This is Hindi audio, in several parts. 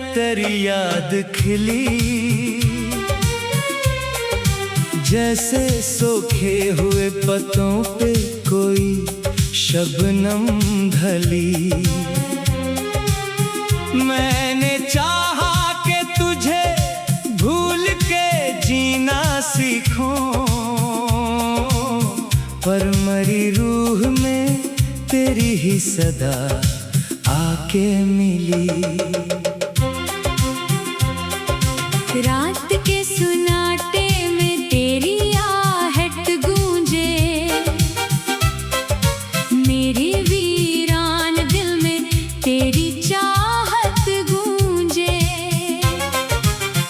तेरी याद खिली, जैसे सूखे हुए पत्तों पे कोई शबनम ढली। मैंने चाहा कि तुझे भूल के जीना सीखूं, पर मरी रूह में तेरी ही सदा आके मिली। रात के सुनाटे में तेरी आहट गूंजे, मेरे वीरान दिल में तेरी चाहत गूंजे।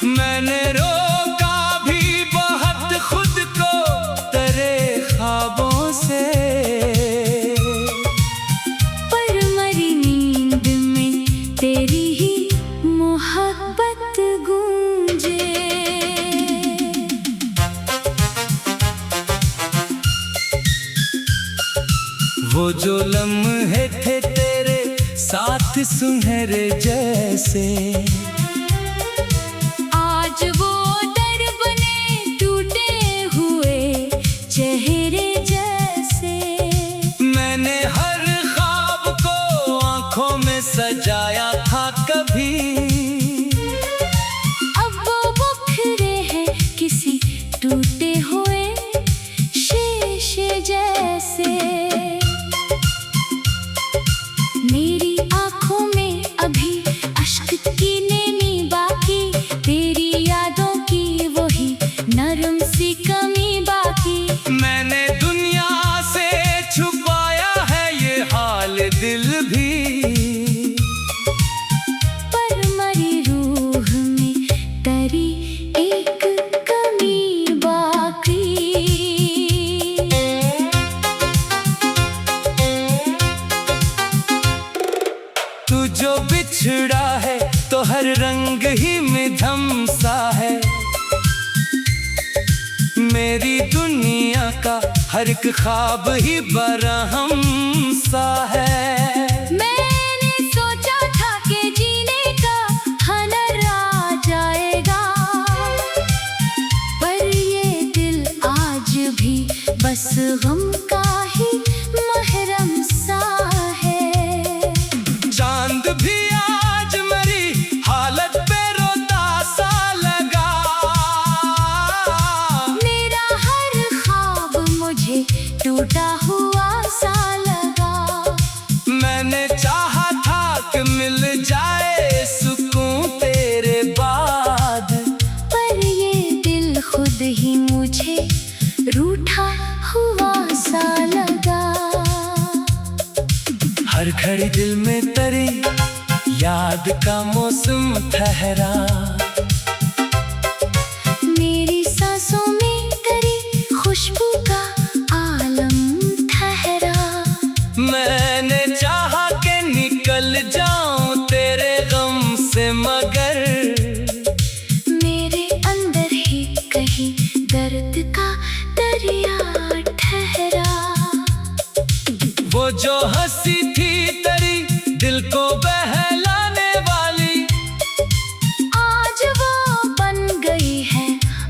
मैंने रोका भी बहुत खुद को तेरे ख्वाबों से, पर मरी नींद में तेरी ही मोहब्बत गूंजे। वो जो लम्हे थे तेरे साथ सुनहरे जैसे, आज वो दर बने टूटे हुए चेहरे जैसे। मैंने हर ख्वाब को आंखों में सजाया था कभी, अब वो बिखरे हैं किसी टूटे हुए शीशे जैसे। मेरी आंखों में अभी अश्क की नैनी बाकी, तेरी यादों की वही नरम सी कमी बाकी। मैंने दुनिया से छुपाया है ये हाल दिल भी, पर मरी रूह में तेरी एक कमी बाकी। तू जो बिछड़ा है तो हर रंग ही मिधम सा है, मेरी दुनिया का हर एक ख्वाब ही बरहम सा है। मैंने सोचा था कि जीने का हनर आ जाएगा, पर ये दिल आज भी बस गम का ही महरम सा है। चांद भी आज मेरी हालत पे रोता सा लगा, मेरा हर ख्वाब मुझे टूटा हुआ सा लगा। मैंने चाहा था कि मिल जाए सुकून तेरे बाद, पर ये दिल खुद ही मुझे रूठा हुआ सा लगा। हर घड़ी दिल में तेरी याद का मौसम ठहरा, मेरी सांसों में तेरी खुशबू का आलम ठहरा। मैंने चाहा कि निकल जाऊं तेरे गम से, मगर मेरे अंदर ही कहीं दर्द का दरिया ठहरा। वो जो हंसी थी तेरी दिल को बहलाने वाली, आज वो बन गई है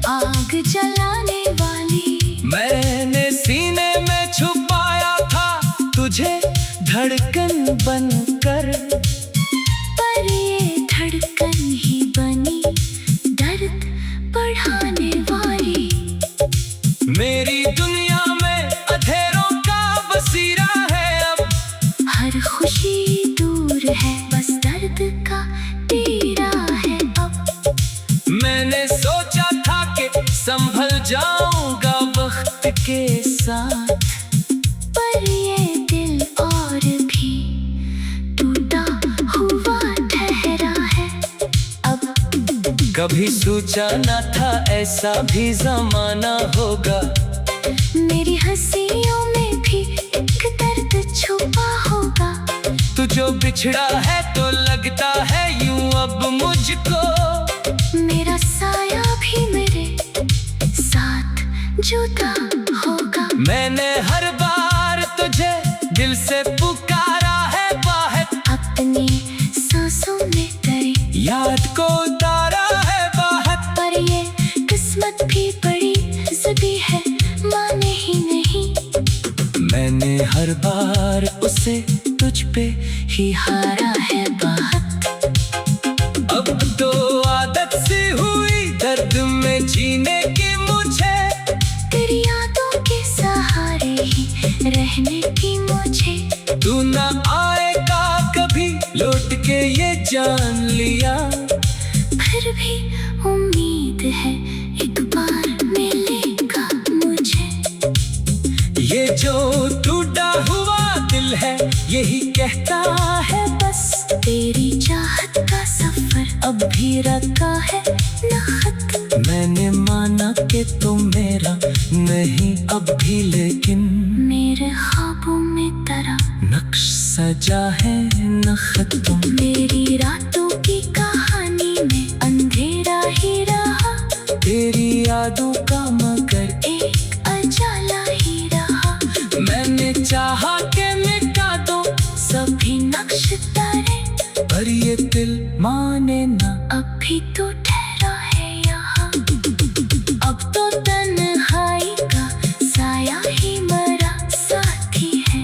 आग जलाने वाली। मैंने सीने में छुपाया था तुझे धड़कन बनकर, पर ये धड़कन ही बनी दर्द बढ़ाने वाली। मेरी दुनिया में अंधेरों का बसीरा है अब, हर खुशी दूर है बस दर्द का तेरा है अब। मैंने सोचा था कि संभल जाऊंगा वक्त के साथ, पर ये दिल और भी टूटा हुआ ठहरा है अब। कभी सोचा न था ऐसा भी जमाना होगा, मेरी हंसियों में भी एक दर्द छुपा होगा। तू जो बिछड़ा है तो लगता है यूं अब मुझको, मेरा साया भी मेरे साथ जुदा होगा। मैंने हर बार तुझे दिल से पुकारा है बाहर, अपनी सांसों में तेरी याद भी हारा है बहुत। अब तो आदत सी हुई दर्द में जीने की मुझे, तेरी यादों के सहारे ही रहने की मुझे। तू ना आएगा कभी लौट के ये जान लिया, फिर भी उम्मीद है एक बार मिलेगा मुझे। ये जो टूटा हुआ दिल है यही कहता है बस, तेरी चाहत का सफर अब भी रखा है न खत। मैंने माना कि तुम मेरा नहीं अब भी, लेकिन मेरे ख्वाबों में तेरा नक्श सजा है न खत्म। मेरी रातों की कहानी में अंधेरा ही रहा, तेरी यादों का मगर एक अजाला ही रहा। मैंने चाहा के मिटा दो सभी नक्श तारे, पर ये दिल माने ना। अब भी तो ठहरा है यहाँ, अब तो तन्हाई का साया ही मेरा साथी है।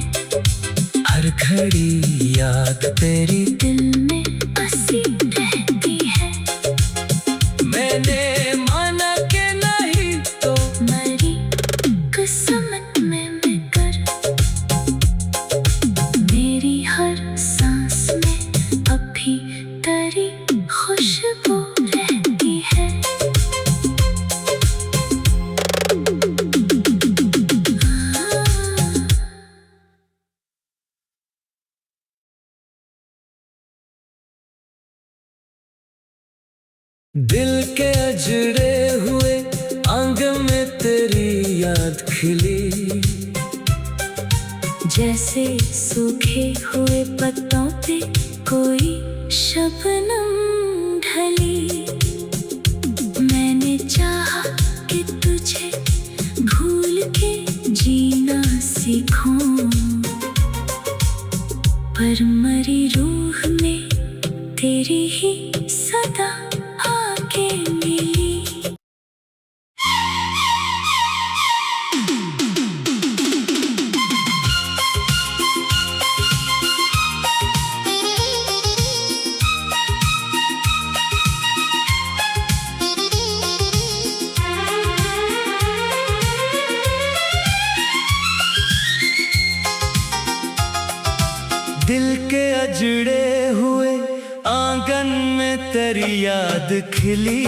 हर घड़ी याद तेरी दिल में बसी रहती है। मैंने माना के नहीं तो मरी किस्मत में मिलकर, मेरी हर सांस में अब भी तेरी खुशबू रहती है। दिल के अजड़े हुए आंगन में तेरी याद खिली, जैसे सूखे हुए पत्तों पे कोई शबनम ढली। मैंने चाहा कि तुझे भूल के जीना सीखूं, पर मरी रूह में तेरी ही सदा आके मिली। दिल के अजड़े हुए आंगन में तेरी याद खिली,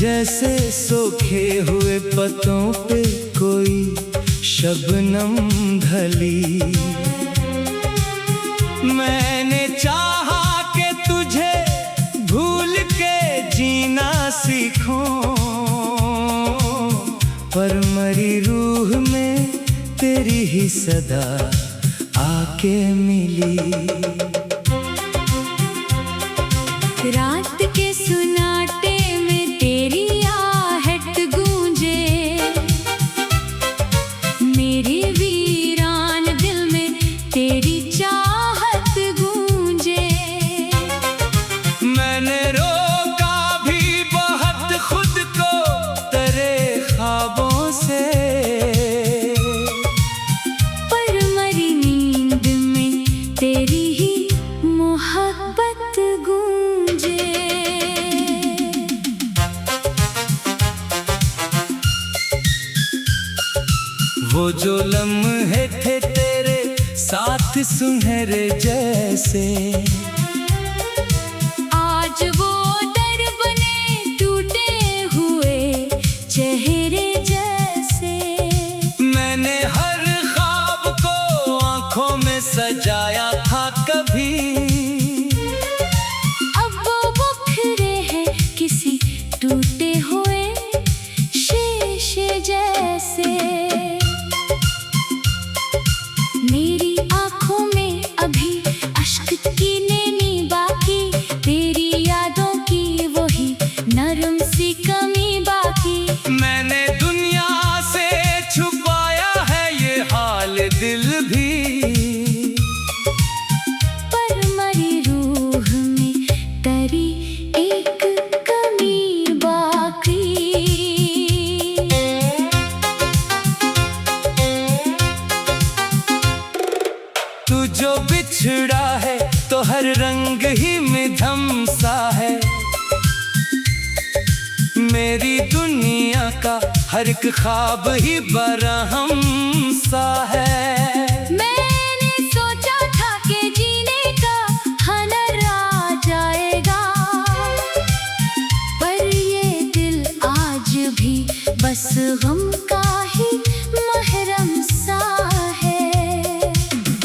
जैसे सूखे हुए पत्तों पे कोई शबनम ढली। मैंने चाहा कि तुझे भूल के जीना सीखूं, पर मरी रूह में तेरी ही सदा आके मिली। रात के सुनाटे में तेरी आहट गूंजे, मेरे वीरान दिल में तेरी चाहत गूंजे। मैंने रोका भी बहुत खुद को तेरे ख्वाबों से, पर मरी नींद में तेरी ही मोहब्बत गूंजे। वो जो लम्हे थे तेरे साथ सुनहरे जैसे, आज वो दर बने टूटे हुए चेहरे जैसे। मैंने हर ख्वाब को आंखों में सजाया था कभी, अब वो बिखरे हैं किसी टूटे हुए शीशे जैसे। मेरी आंखों में अभी अश्क की नैनी बाकी, तेरी यादों की वही नरम सी कमी बाकी। मैंने दुनिया से छुपाया है ये हाल दिल भी, पर मरी रूह में तेरी एक कमी बाकी। मेरी दुनिया का हर एक ख्वाब ही बरहम सा है। मैंने सोचा था कि जीने का हनर आ जाएगा, पर ये दिल आज भी बस गम का ही महरम सा है।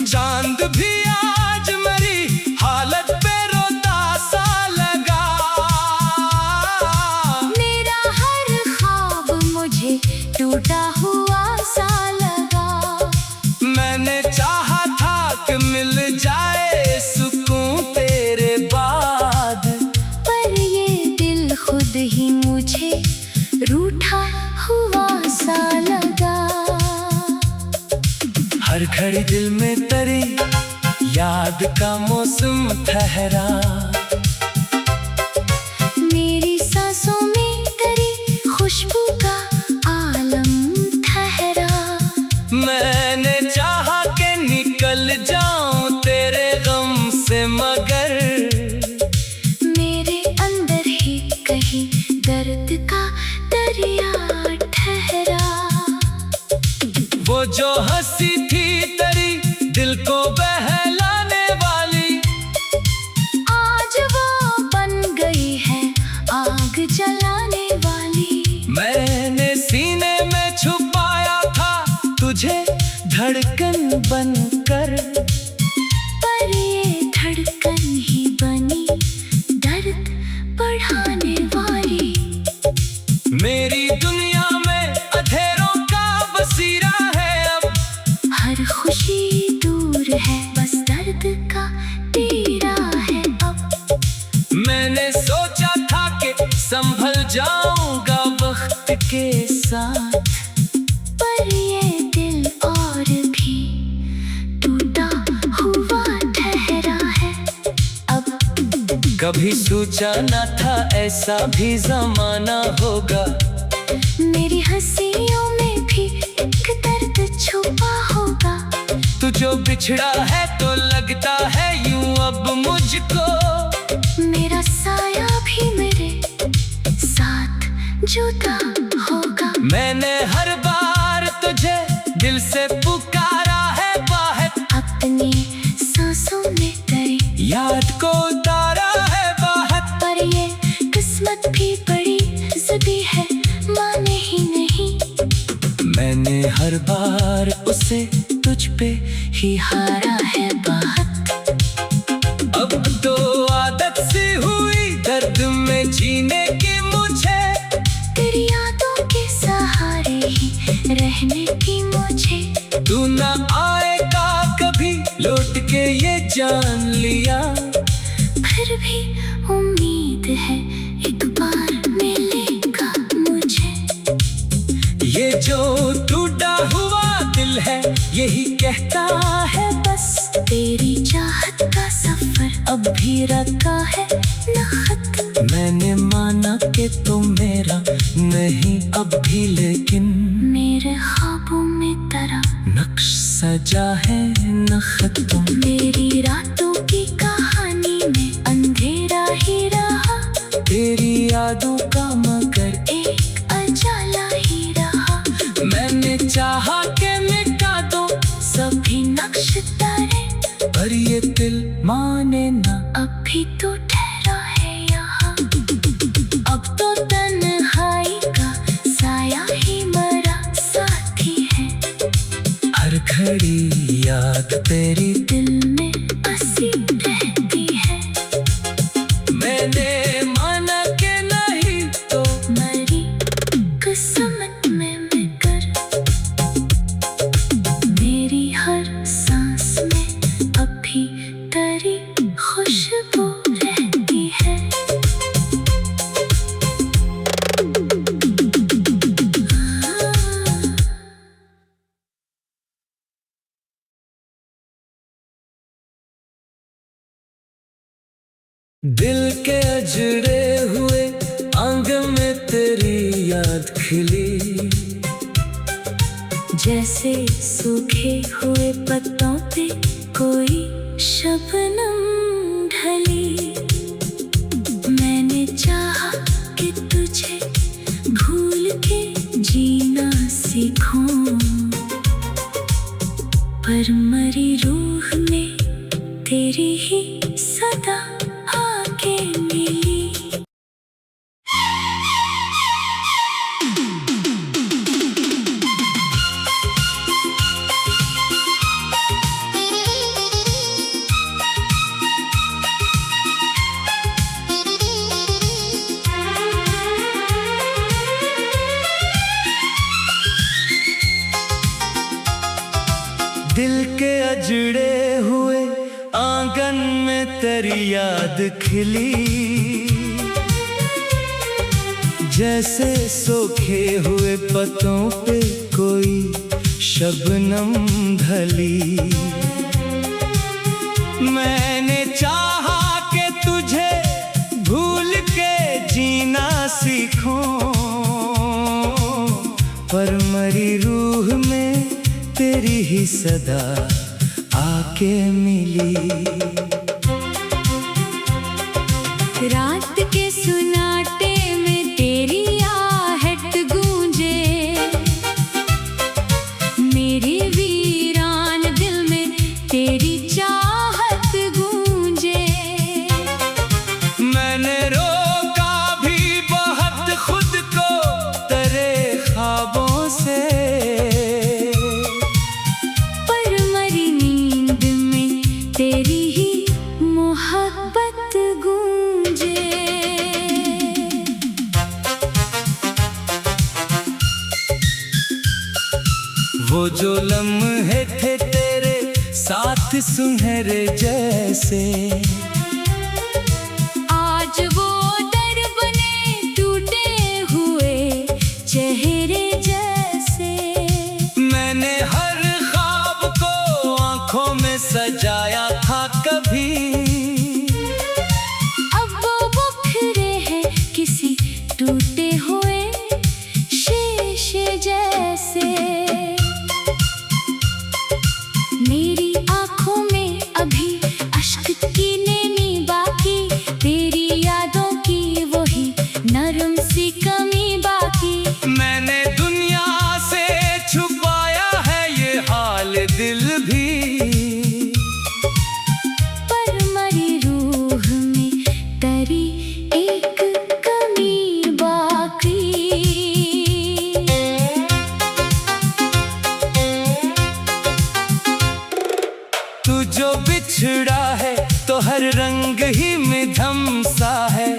चांद भी आज मेरी हालत पे रोता सा लगा। मेरा हर ख्वाब मुझे टूटा हुआ सा लगा। मैंने चाहा था कि मिल जाए सुकून तेरे बाद, पर ये दिल खुद ही मुझे रूठा हुआ सा लगा। हर घड़ी दिल में तेरी याद का मौसम ठहरा। मेरी सांसों में तेरी खुशबू का आलम ठहरा। मैंने चाहा कि निकल जाऊं तेरे गम से, मगर मेरे अंदर ही कहीं दर्द का दरिया ठहरा। वो जो हंसी थी तेरी दिल को बहलाने वाली, आज वो बन गई है आग जलाने वाली। मैंने सीने में छुपाया था तुझे धड़कन बनकर, पर ये धड़कन ही बनी दर्द बढ़ाने वाली। मेरी दुनिया में अंधेरों का बसीरा है अब, हर खुशी दूर है बस दर्द का तेरा है अब। मैंने सोचा था कि संभल जाऊंगा वक्त के साथ, पर ये दिल और भी टूटा हुआ ठहरा है अब। कभी सोचा न था ऐसा भी जमाना होगा। मेरी हंसियों में भी एक दर्द छुपा होगा। तू जो बिछड़ा है तो लगता है यूं अब मुझको, मेरा साया भी मेरे साथ जुदा होगा। मैंने हर बार तुझे दिल से पुकारा है बाहर, अपनी सांसों में तेरी याद को उतारा है बाहर। पर ये किस्मत भी बड़ी ज़िद्दी है, माने ही नहीं। मैंने हर बार उसे तुझ पे ही हारा है बाहर। अब तो आदत सी हुई दर्द में जीने की मुझे, तेरी यादों के सहारे ही रहने की मुझे। तू ना आएगा कभी लौट के ये जान लिया, फिर भी उम्मीद है एक बार मिलेगा मुझे। ये जो टूटा हुआ दिल है यही कहता है बस, तेरी चाहत का सफर अब भी रखा है न खत्म। मैंने माना कि तू मेरा नहीं अब भी, लेकिन मेरे ख्वाबों में तेरा नक्श सजा है न खत्म। मेरी रातों की कहानी में अंधेरा ही रहा, तेरी यादों का मगर एक अजाला ही रहा। मैंने चाहा कि मिटा दो सभी नक्श तारे, पर ये दिल माने ना। अब भी तो ठहरा है यहाँ। अब तो तन्हाई का साया ही मेरा साथी है। हर घड़ी याद तेरी दिल में बसी रहती है। मैंने माना कि नहीं तो मेरी किस्मत में मिलकर, मेरी हर सांस में अब भी तेरी खुशबू रहती है। दिल के अजड़े हुए आंगन में तेरी याद खिली, जैसे सूखे हुए पत्तों पे कोई शबनम ढली। मैंने चाहा कि तुझे मरी रूह में तेरी ही सदा आके मिली। दिल के अजड़े हुए आंगन में तेरी याद खिली, जैसे सूखे हुए पत्तों पे कोई शबनम ढली। मैंने चाहा कि तुझे भूल के जीना सीखूं, पर मरी रूह में तेरी ही सदा आके मिली। रात के सुनाटे में तेरी आहट गूंजे, मेरे वीरान दिल में तेरी चाहत गूंजे। मैंने रोका भी बहुत खुद को तेरे ख्वाबों से, तेरी ही मोहब्बत गूंजे। वो जो लम्हे थे तेरे साथ सुनहरे जैसे, आज वो दर बने टूटे हुए चेहरे जैसे। मैंने हर ख्वाब को आंखों में सजाया था कभी, अब वो बिखरे हैं किसी टूटे हुए शीशे जैसे। मेरी आंखों में अभी अश्क की नैनी बाकी, तेरी यादों की वही नरम सी कमी बाकी। मैंने दुनिया से छुपाया है ये हाल दिल भी, तू जो बिछड़ा है तो हर रंग ही मिधम सा है।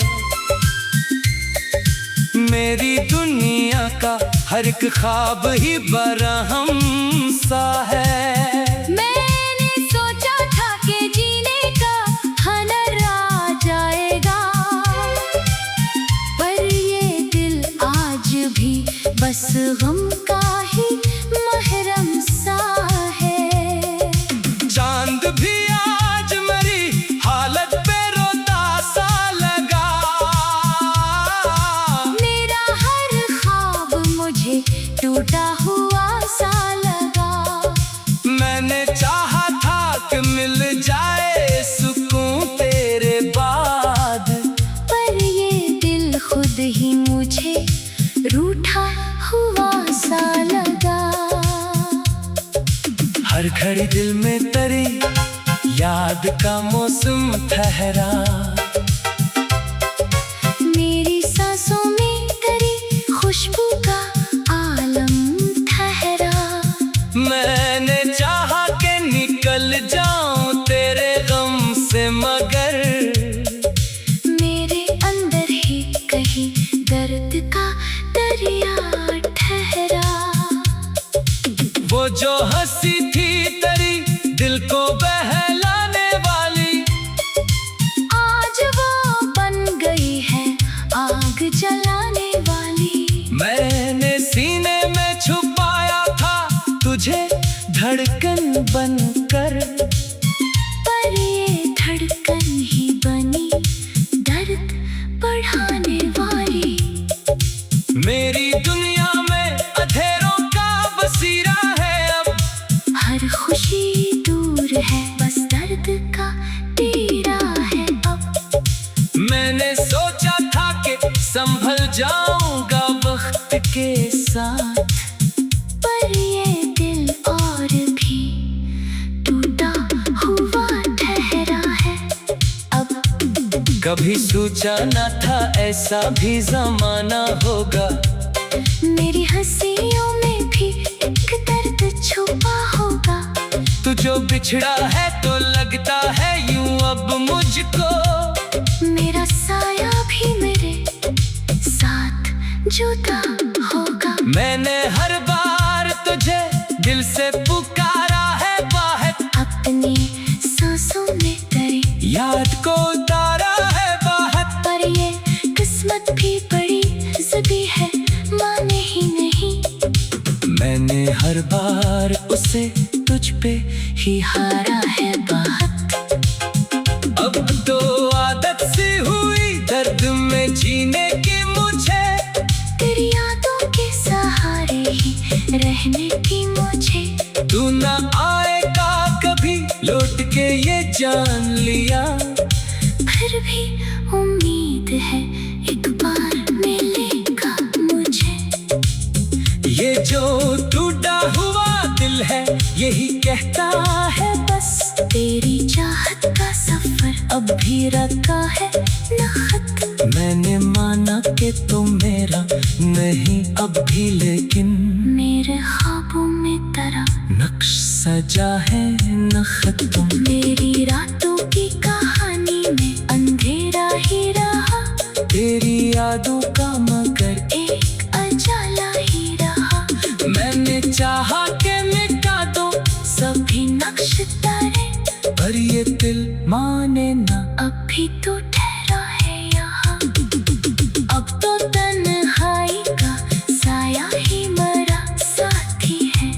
मेरी दुनिया का हर एक ख्वाब ही बरहम सा है। मैंने सोचा था कि जीने का हनर आ जाएगा, पर ये दिल आज भी बस गम का ही महरम सा है। चांद भी आज मेरी हालत पे रोता सा लगा, मेरा हर ख्वाब मुझे टूटा हुआ सा लगा। मैंने चाहा था कि मिल जाए सुकून तेरे बाद, पर ये दिल खुद ही मुझे रूठा हुआ सा लगा। हर घड़ी दिल में तेरी याद का मौसम ठहरा, मेरी सांसों में तेरी खुशबू का आलम ठहरा। मैंने चाहा कि निकल जाऊं तेरे गम से, मगर मेरे अंदर ही कहीं दर्द का दरिया ठहरा। वो जो हंसी थी तेरी दिल को बहलाने वाली, आज वो बन गई है आग जलाने वाली। मैंने सीने में छुपाया था तुझे धड़कन बनकर, पर ये धड़कन ही बनी दर्द बढ़ाने वाली। मेरी दुनिया में अंधेरों का बसीरा है अब, हर खुशी दूर है बस दर्द का तेरा है अब। मैंने सोचा था कि संभल जाऊंगा वक्त के साथ, पर ये दिल और भी टूट कभी सोचा न था ऐसा भी जमाना होगा। मेरी हंसियों में भी एक दर्द छुपा होगा। तू जो बिछड़ा है तो लगता है यूं अब मुझको, मेरा साया भी मेरे साथ जुदा होगा। मैंने हर बार तुझे दिल से पुकारा है बाहर, अपनी सांसों में तेरी याद को उतारा है बाहर। पर ये किस्मत भी बड़ी ज़िद्दी है, माने ही नहीं। मैंने हर बार उसे तुझ पे ही हारा है बाहर। अब तो आदत सी हुई दर्द में जीने की मुझे, तेरी यादों के सहारे ही रहने की मुझे। तू ना आएगा कभी लौट के ये जान लिया। फिर भी उम्मीद है एक बार मिलेगा मुझे। ये जो टूटा हुआ दिल है यही कहता है बस, तेरी चाहत का सफर अब भी रखा है न खत्म। मैंने माना कि तुम मेरा नहीं अब भी, लेकिन मेरे ख्वाबों में तेरा नक्श सजा है न खत्म। मेरी रातों की कहानी में अंधेरा ही रहा, तेरी यादों का मगर एक अजाला ही रहा। मैंने चाहा के मिटा दो सभी नक्श तारे, पर ये दिल माने ना। अभी तो ठहरा है यहाँ। अब तो तन्हाई का साया ही मेरा साथी है।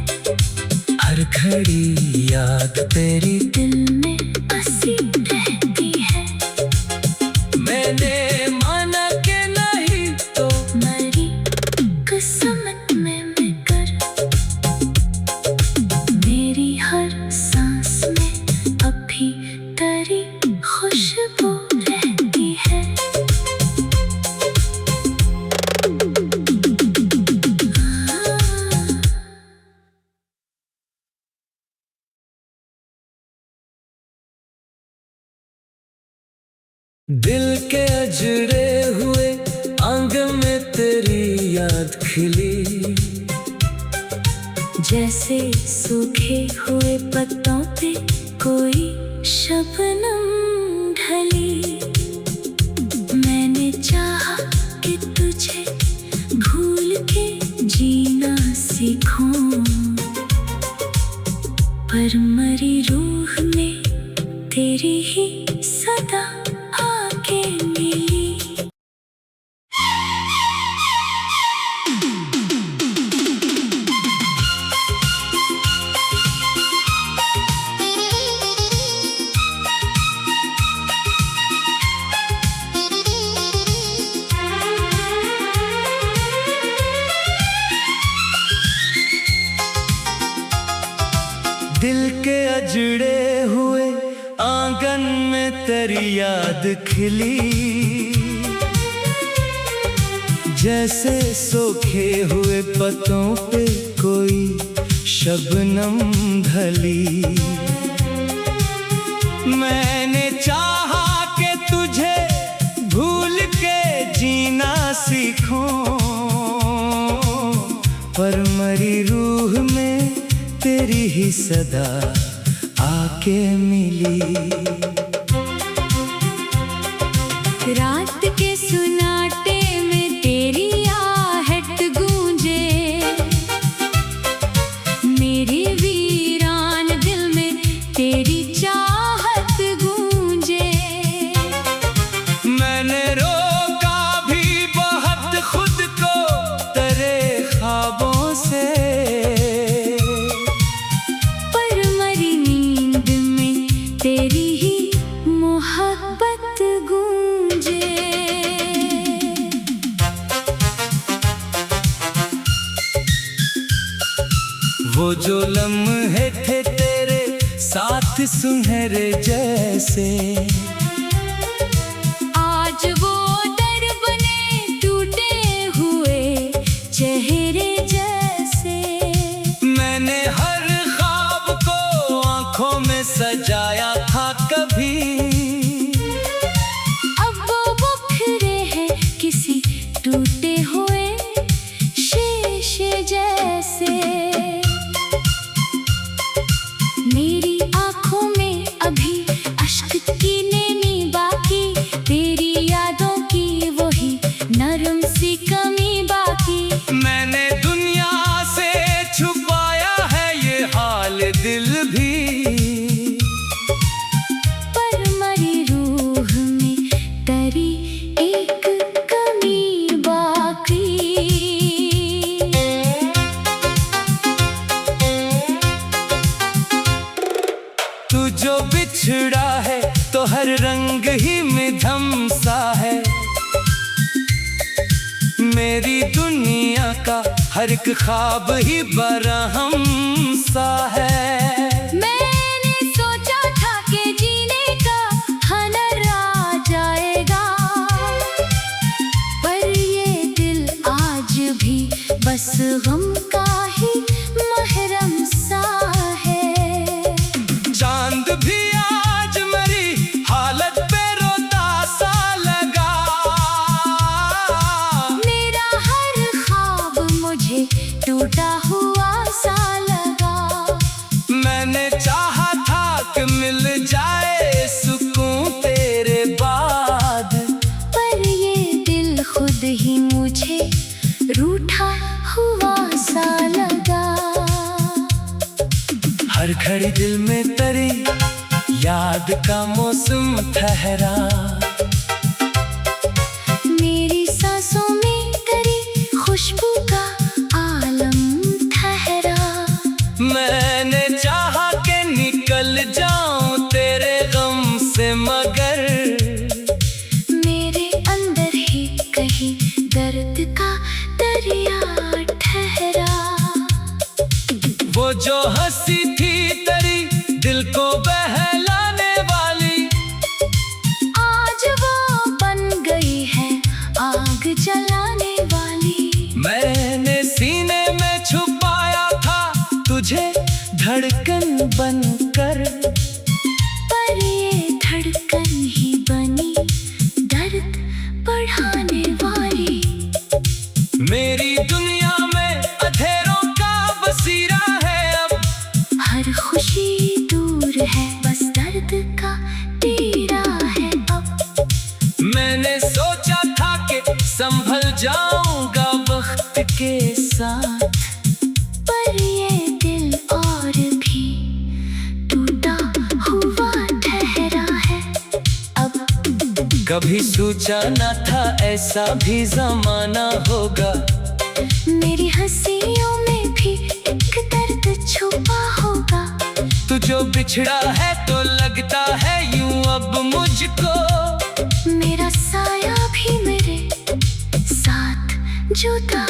हर घड़ी याद तेरी दिल में बसी रहती है। मैंने माना के नहीं तो मेरी किस्मत में मिलकर, मेरी हर सांस में अभी तेरी खुशबू रहती है। दिल के अजरे हुए आंगन में तेरी याद खिली, जैसे सूखे हुए पत्तों पे कोई शबनम ढली। मैंने चाहा कि तुझे भूल के जीना सीखूं, पर मरी रूह में तेरी ही सदा आके मिली। दिल के अजड़े हुए आंगन में तेरी याद खिली, जैसे सूखे हुए पत्तों पे कोई शबनम ढली। मैंने चाहा कि तुझे भूल के जीना सीखूं, पर मरी रूह में तेरी ही सदा आके मिली। रात के सुनाटे में तेरी आहट गूंजे, मेरे वीरान दिल में तेरी चाहत गूंजे। मैंने रोका भी बहुत खुद को तेरे ख्वाबों से, पर मरी नींद में तेरी ही मोहब्बत गूंजे। वो जो लम्हे थे तेरे साथ सुनहरे जैसे, आज वो दर बने टूटे हुए चेहरे जैसे। मैंने हर ख्वाब को आंखों में सजाया था कभी, अब नरम सी कमी बाकी। मैंने दुनिया से छुपाया है ये हाल दिल भी, पर मरी रूह में तरी एक कमी बाकी। तू जो बिछड़ा है तो हर रंग ही मिधम सा है, मेरी दुनिया का हर एक ख्वाब ही बरहम सा है। मैंने सोचा था कि जीने का हनर आ जाएगा, पर ये दिल आज भी बस गम का ही महरम सा है। चांद भी आज मेरी हालत पे रोता सा लगा, मेरा हर ख्वाब मुझे टूटा हुआ सा लगा। मैंने चाहा था कि मिल जाए सुकून तेरे बाद, पर ये दिल खुद ही मुझे रूठा हुआ सा लगा। हर घड़ी दिल में तेरी याद का मौसम ठहरा, मेरी सांसों में तेरी खुशबू का आलम ठहरा। मैंने चाहा कि निकल जाऊं तेरे गम से, मगर मेरे अंदर ही कहीं दर्द का दरिया ठहरा। वो जो हंसी थी तेरी दिल को बहलाने वाली, आज वो बन गई है आग जलाने वाली। मैंने सीने में छुपाया था तुझे धड़कन बनकर, पर ये धड़कन ही बनी दर्द बढ़ाने वाली। मेरी दुनिया में अंधेरों का बसीरा है अब, हर खुशी दूर है बस दर्द का तेरा है अब। मैंने सोचा था कि संभल जाऊंगा वक्त के साथ, पर ये दिल और भी टूटा हुआ ठहरा है अब। कभी सोचा न था ऐसा भी जमाना होगा, मेरी हंसियों में भी एक दर्द छुपा होगा। तू जो बिछड़ा है तो लगता है यूं अब मुझको, मेरा साया भी मेरे साथ जुदा